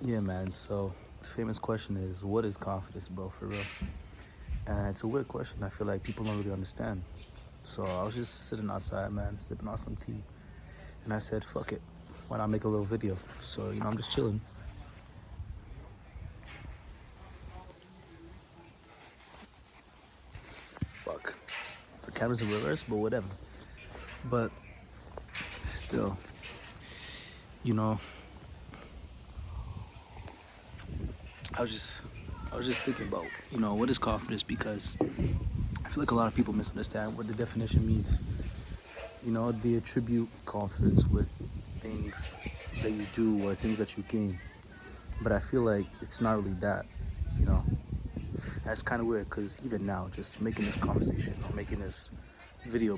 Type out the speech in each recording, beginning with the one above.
Yeah, man. So, the famous question is, what is confidence, bro, for real? And it's a weird question. I feel like people don't really understand. So, I was just sitting outside, man, sipping on some tea. And I said, fuck it. Why not make a little video? So, I'm just chilling. Fuck. The camera's in reverse, but whatever. But still, you know, I was just I was just thinking about, what is confidence, because I feel like a lot of people misunderstand what the definition means. They attribute confidence with things that you do or things that you gain. But I feel like it's not really that, you know. That's kind of weird because even now, just making this conversation or making this video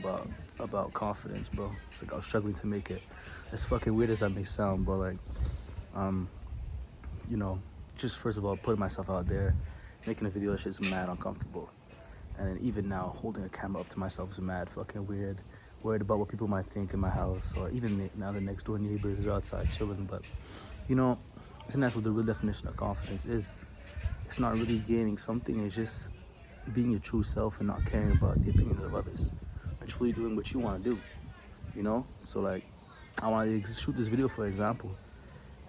about confidence, bro, it's like I was struggling to make it. As fucking weird as that may sound, bro, like, um, you know, just first of all, putting myself out there, making a video, that shit's mad uncomfortable. And then even now, holding a camera up to myself is mad fucking weird. Worried about what people might think in my house, or even now the next door neighbors are outside chilling. But, you know, I think that's what the real definition of confidence is. It's not really gaining something, it's just being your true self and not caring about the opinions of others. And truly doing what you want to do. So, like, I want to shoot this video, for example.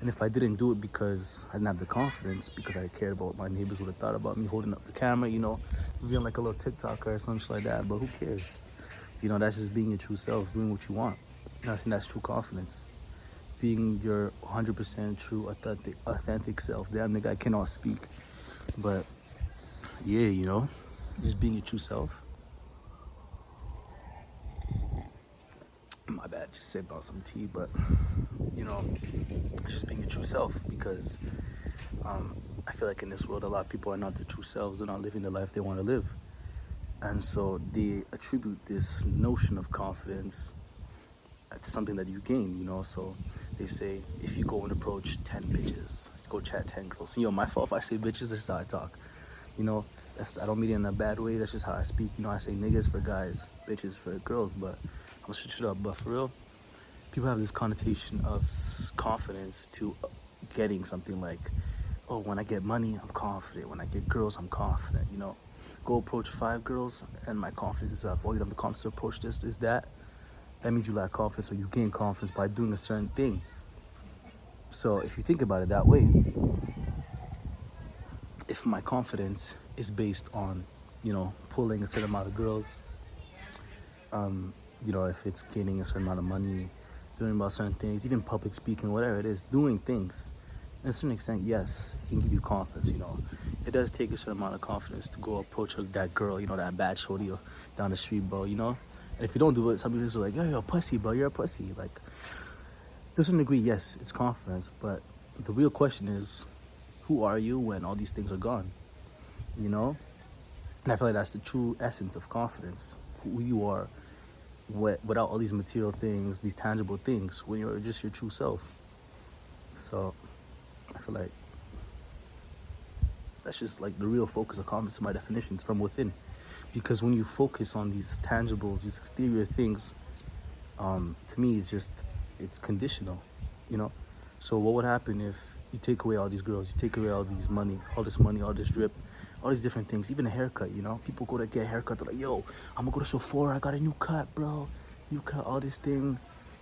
And if I didn't do it because I didn't have the confidence, because I cared about what my neighbors would have thought about me holding up the camera, being like a little TikToker or something like that. But who cares? That's just being your true self, doing what you want. And I think that's true confidence. Being your 100% true, authentic self. Damn, nigga, I cannot speak. But yeah, just being your true self. My bad, just sipped on some tea, but just being your true self, because I feel like in this world, a lot of people are not their true selves. They're not living the life they want to live. And so they attribute this notion of confidence to something that you gain. So they say, if you go and approach 10 bitches, go chat 10 girls. My fault if I say bitches, that's just how I talk. I don't mean it in a bad way, that's just how I speak. I say niggas for guys, bitches for girls, but I'm gonna switch it up. But for real, people have this connotation of confidence to getting something like, oh, when I get money, I'm confident. When I get girls, I'm confident. Go approach 5 girls and my confidence is up. Oh, you don't have the confidence to approach this, that. That means you lack confidence, or you gain confidence by doing a certain thing. So if you think about it that way, if my confidence is based on, pulling a certain amount of girls, if it's gaining a certain amount of money, doing about certain things, even public speaking, whatever it is, doing things, to a certain extent, yes, it can give you confidence. It does take a certain amount of confidence to go approach that girl, that bad shorty down the street, bro, And if you don't do it, some people are like, yo, you're a pussy, bro, you're a pussy. Like, to a certain degree, yes, it's confidence, but the real question is, who are you when all these things are gone? And I feel like that's the true essence of confidence, who you are without all these material things, these tangible things, when you're just your true self. So I feel like that's just like the real focus of confidence in my definitions, from within. Because when you focus on these tangibles, these exterior things, to me, it's conditional, So what would happen if you take away all these girls, you take away all this money, all this drip, all these different things, even a haircut, People go to get a haircut, they're like, yo, I'm gonna go to Sephora, I got a new cut, bro. New cut, all this thing.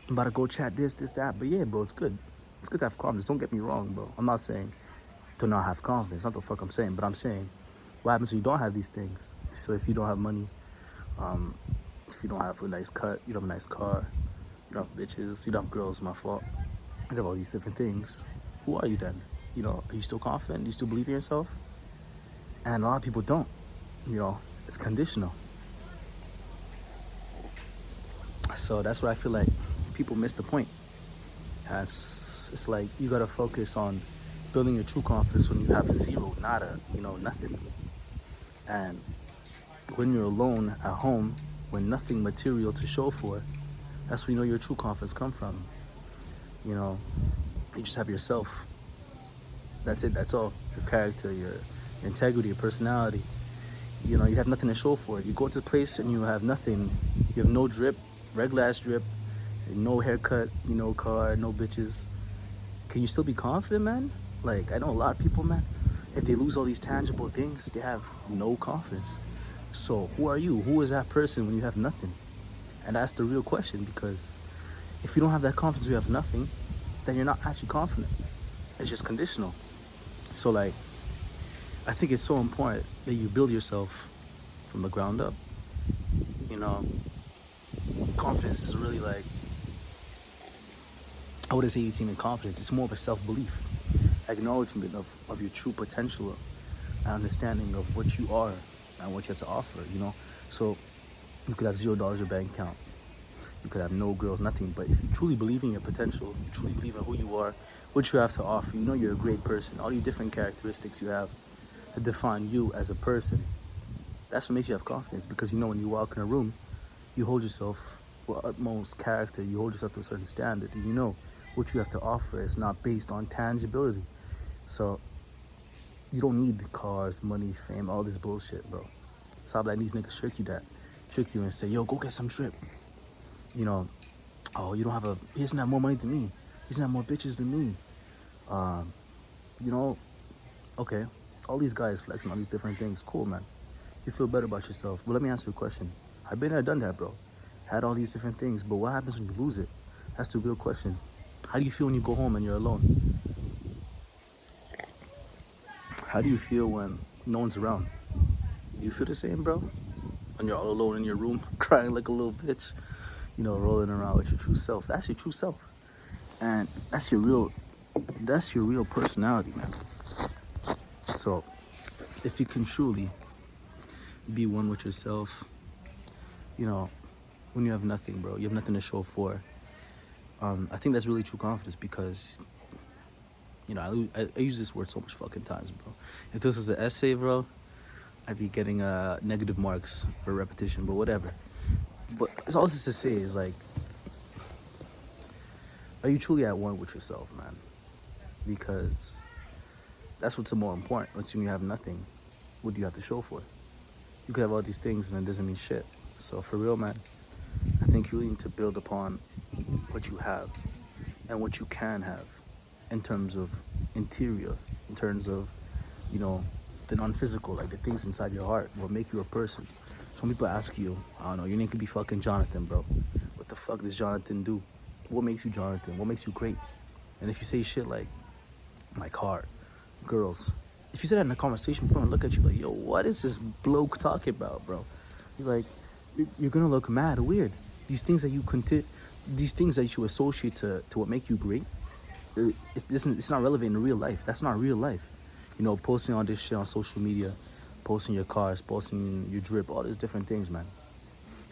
I'm about to go chat this, that. But yeah, bro, it's good. It's good to have confidence. Don't get me wrong, bro. I'm not saying to not have confidence. Not the fuck I'm saying. But I'm saying, what happens when you don't have these things? So if you don't have money, if you don't have a nice cut, you don't have a nice car, you don't have bitches, you don't have girls, my fault. You have all these different things. Who are you then? Are you still confident? Do you still believe in yourself? And a lot of people don't. It's conditional. So that's what I feel like people miss the point. It's like you gotta focus on building your true confidence when you have zero, nada, nothing. And when you're alone at home, when nothing material to show for, that's when your true confidence come from. You just have yourself. That's it. That's all. Your character, your integrity, your personality. You have nothing to show for it. You go to a place and you have nothing. You have no drip, regular ass drip, no haircut, car, no bitches. Can you still be confident, man? Like, I know a lot of people, man, if they lose all these tangible things, they have no confidence. So who are you? Who is that person when you have nothing? And that's the real question, because if you don't have that confidence, you have nothing, then you're not actually confident. It's just conditional. So like, I think it's so important that you build yourself from the ground up. You know, confidence is really like, I wouldn't say it's even confidence. It's more of a self-belief, acknowledgement of your true potential, and understanding of what you are and what you have to offer. So you could have $0 in your bank account. You could have no girls, nothing. But if you truly believe in your potential, you truly believe in who you are, what you have to offer, you're a great person. All these different characteristics you have that define you as a person. That's what makes you have confidence, because when you walk in a room, you hold yourself with utmost character. You hold yourself to a certain standard, and what you have to offer is not based on tangibility. So you don't need cars, money, fame, all this bullshit, bro. Stop letting these niggas trick you and say, yo, go get some drip. Oh, he doesn't have more money than me. He doesn't have more bitches than me. Um, you know, okay, all these guys flexing on these different things. Cool, man. You feel better about yourself. But let me ask you a question. I've been there, done that, bro. Had all these different things, but what happens when you lose it? That's the real question. How do you feel when you go home and you're alone? How do you feel when no one's around? Do you feel the same, bro? When you're all alone in your room, crying like a little bitch, rolling around with your true self. That's your true self. And that's your real personality, man. So if you can truly be one with yourself, when you have nothing, bro, you have nothing to show for. I think that's really true confidence, because I use this word so much fucking times, bro. If this was an essay, bro, I'd be getting negative marks for repetition, but whatever. But it's all this to say is like, are you truly at one with yourself, man? Because that's what's more important. Once you have nothing, what do you have to show for? You could have all these things and it doesn't mean shit. So for real, man, I think you really need to build upon what you have and what you can have in terms of interior, in terms of, the non-physical, like the things inside your heart will make you a person. So when people ask you, I don't know, your name could be fucking Jonathan, bro. What the fuck does Jonathan do? What makes you Jonathan? What makes you great? And if you say shit like, my car, girls, if you say that in a conversation, people gonna look at you like, yo, what is this bloke talking about, bro? You're like, you're gonna look mad weird. These things that you associate to what make you great, it's not relevant in real life. That's not real life. Posting all this shit on social media, posting your cars, posting your drip, all these different things, man.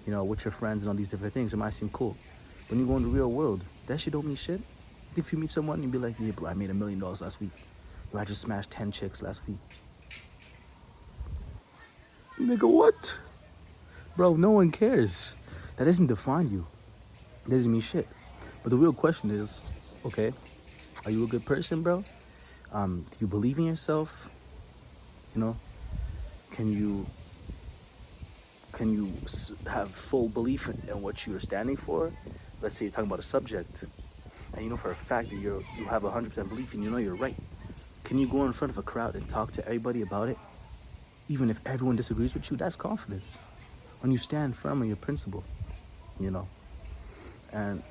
With your friends and all these different things, it might seem cool. When you go in the real world, that shit don't mean shit. If you meet someone, you'd be like, yeah, bro, I made $1 million last week. Yo, I just smashed 10 chicks last week. Nigga, what? Bro, no one cares. That doesn't define you. It doesn't mean shit. But the real question is, okay, are you a good person, bro? Do you believe in yourself? Can you have full belief in what you're standing for? Let's say you're talking about a subject, and for a fact that you have 100% belief and you're right. Can you go in front of a crowd and talk to everybody about it? Even if everyone disagrees with you, that's confidence. When you stand firm on your principle, And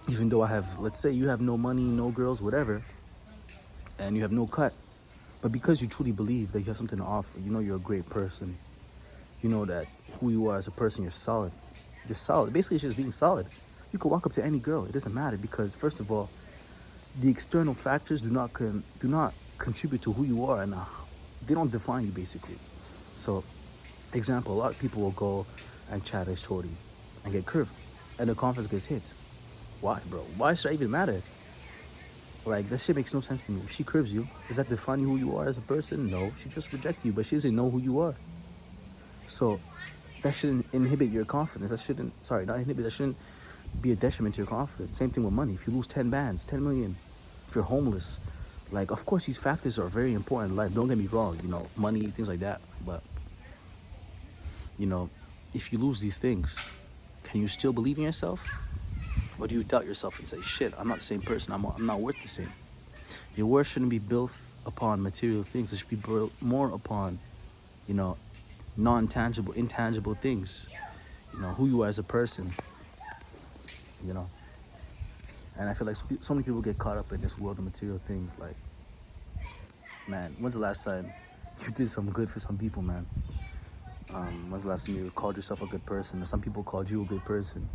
even though let's say you have no money, no girls, whatever, and you have no cut, but because you truly believe that you have something to offer, you're a great person. You know that who you are as a person, you're solid. You're solid. Basically, it's just being solid. You could walk up to any girl. It doesn't matter, because first of all, the external factors do not contribute to who you are, and they don't define you, basically. So, example, a lot of people will go and chat as shorty and get curved, and the confidence gets hit. Why, bro? Why should I even matter? Like, that shit makes no sense to me. If she curves you, does that define who you are as a person? No, she just rejects you, but she doesn't know who you are. So that shouldn't inhibit your confidence. That shouldn't be a detriment to your confidence. Same thing with money. If you lose 10 bands, 10 million, if you're homeless, like, of course, these factors are very important in life. Don't get me wrong, money, things like that. But, if you lose these things, can you still believe in yourself? Or do you doubt yourself and say, shit, I'm not the same person. I'm not worth the same. Your worth shouldn't be built upon material things. It should be built more upon, you know, non-tangible, intangible things. You know, who you are as a person, you know. And I feel like so many people get caught up in this world of material things. Like, man, when's the last time you did something good for some people, man? When's the last time you called yourself a good person, or some people called you a good person?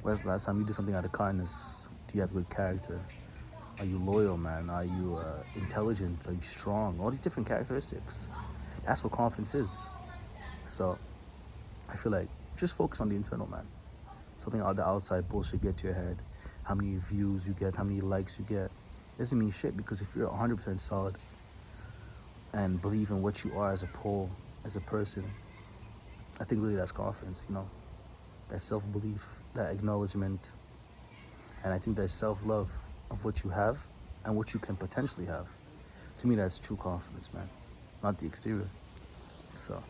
When's the last time you did something out of kindness? Do you have good character? Are you loyal, man? Are you intelligent? Are you strong? All these different characteristics. That's what confidence is. So I feel like just focus on the internal, man. Something out the outside bullshit get to your head. How many views you get, how many likes you get, doesn't mean shit, because if you're 100% solid and believe in what you are as a whole, as a person, I think really that's confidence, you know. That self-belief, that acknowledgement, and I think that self-love of what you have and what you can potentially have. To me, that's true confidence, man, not the exterior. So